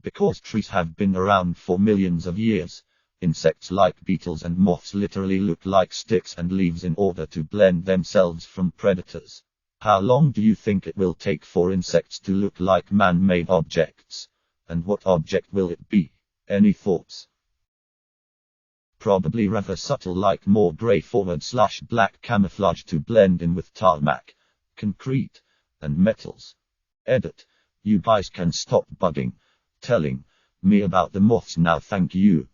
Because trees have been around for millions of years, insects like beetles and moths literally look like sticks and leaves in order to blend themselves from predators. How long do you think it will take for insects to look like man-made objects? And what object will it be? Any thoughts? Probably rather subtle, like more grey/black camouflage to blend in with tarmac, concrete, and metals. Edit. You guys can stop bugging, telling me about the moths now, thank you.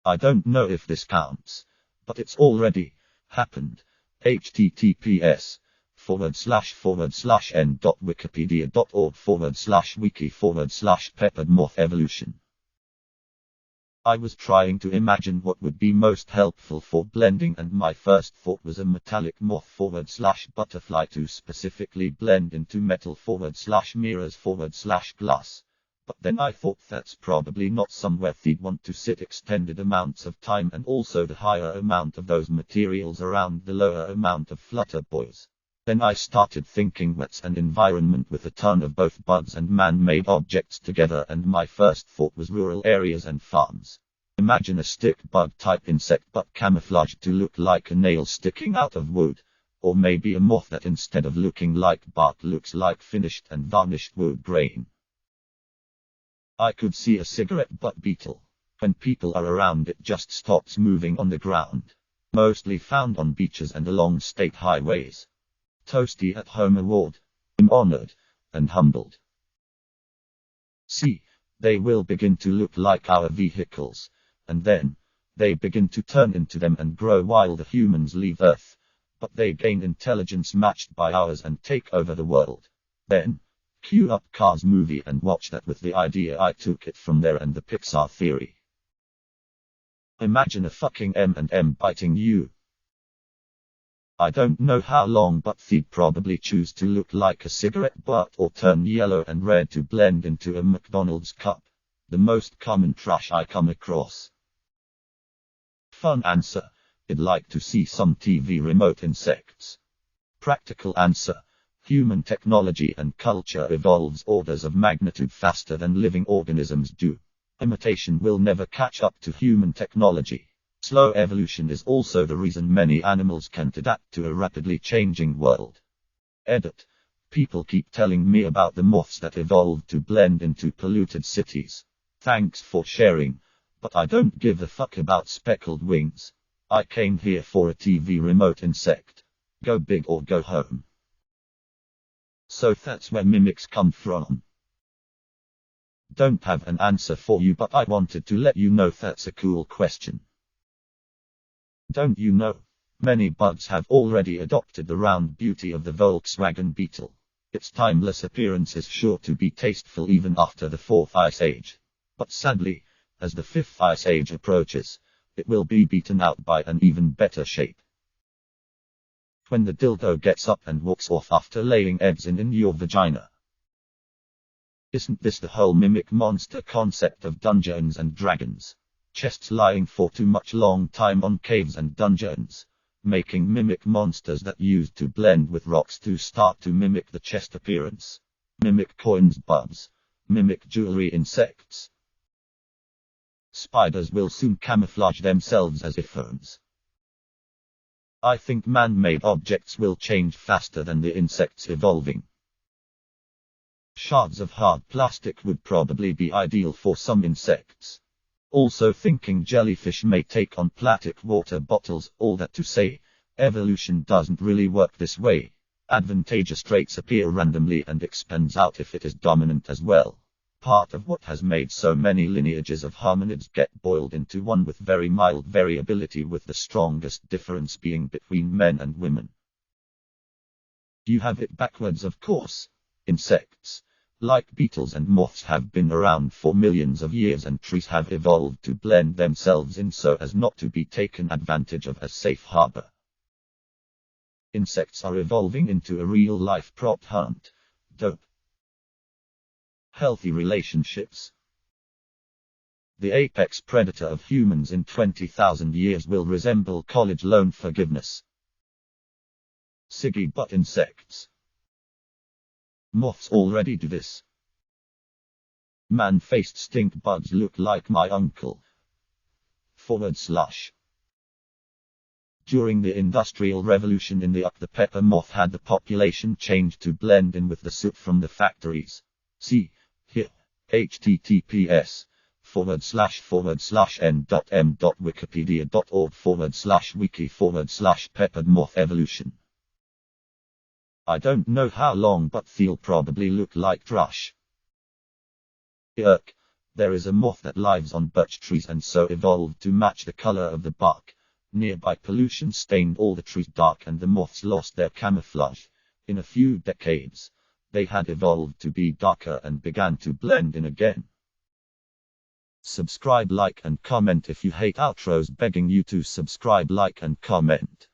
I don't know if this counts, but it's already happened. https://n.wikipedia.org/wiki/peppered moth evolution. I was trying to imagine what would be most helpful for blending, and my first thought was a metallic/moth/butterfly to specifically blend into metal/mirrors/glass. But then I thought that's probably not somewhere they'd want to sit extended amounts of time, and also the higher amount of those materials around the lower amount of flutter boys. Then I started thinking that's an environment with a ton of both bugs and man-made objects together, and my first thought was rural areas and farms. Imagine a stick bug type insect but camouflaged to look like a nail sticking out of wood. Or maybe a moth that instead of looking like bark looks like finished and varnished wood grain. I could see a cigarette butt beetle. When people are around, it just stops moving on the ground. Mostly found on beaches and along state highways. Toasty at Home Award. I'm honored and humbled. See, they will begin to look like our vehicles, and then they begin to turn into them and grow while the humans leave Earth. But they gain intelligence matched by ours and take over the world. Then, cue up Cars movie and watch that with the idea I took it from there and the Pixar theory. Imagine a fucking M&M biting you. I don't know how long, but they'd probably choose to look like a cigarette butt or turn yellow and red to blend into a McDonald's cup. The most common trash I come across. Fun answer. I'd like to see some TV remote insects. Practical answer. Human technology and culture evolves orders of magnitude faster than living organisms do. Imitation will never catch up to human technology. Slow evolution is also the reason many animals can't adapt to a rapidly changing world. Edit. People keep telling me about the moths that evolved to blend into polluted cities. Thanks for sharing, but I don't give a fuck about speckled wings. I came here for a TV remote insect. Go big or go home. So that's where mimics come from. Don't have an answer for you, but I wanted to let you know that's a cool question. Don't you know? Many bugs have already adopted the round beauty of the Volkswagen Beetle. Its timeless appearance is sure to be tasteful even after the 4th Ice Age. But sadly, as the 5th Ice Age approaches, it will be beaten out by an even better shape. When the dildo gets up and walks off after laying eggs in your vagina. Isn't this the whole mimic monster concept of Dungeons and Dragons? Chests lying for too much long time on caves and dungeons, making mimic monsters that used to blend with rocks to start to mimic the chest appearance. Mimic coins bugs. Mimic jewelry insects. Spiders will soon camouflage themselves as iPhones. I think man-made objects will change faster than the insects evolving. Shards of hard plastic would probably be ideal for some insects. Also thinking jellyfish may take on plastic water bottles. All that to say, evolution doesn't really work this way. Advantageous traits appear randomly and expands out if it is dominant as well. Part of what has made so many lineages of hominids get boiled into one with very mild variability, with the strongest difference being between men and women. You have it backwards, of course. Insects, like beetles and moths, have been around for millions of years, and trees have evolved to blend themselves in so as not to be taken advantage of as safe harbor. Insects are evolving into a real-life prop hunt. Dope. Healthy relationships. The apex predator of humans in 20,000 years will resemble college loan forgiveness. Siggy butt insects. Moths already do this. Man-faced stink bugs look like my uncle. / During the Industrial Revolution in the pepper moth had the population change to blend in with the soot from the factories. See here. https://n.m.wikipedia.org/wiki/peppered moth evolution. I don't know how long, but they'll probably look like trash. There is a moth that lives on birch trees and so evolved to match the color of the bark. Nearby pollution stained all the trees dark and the moths lost their camouflage. In a few decades, they had evolved to be darker and began to blend in again. Subscribe, like and comment if you hate outros, begging you to subscribe, like and comment.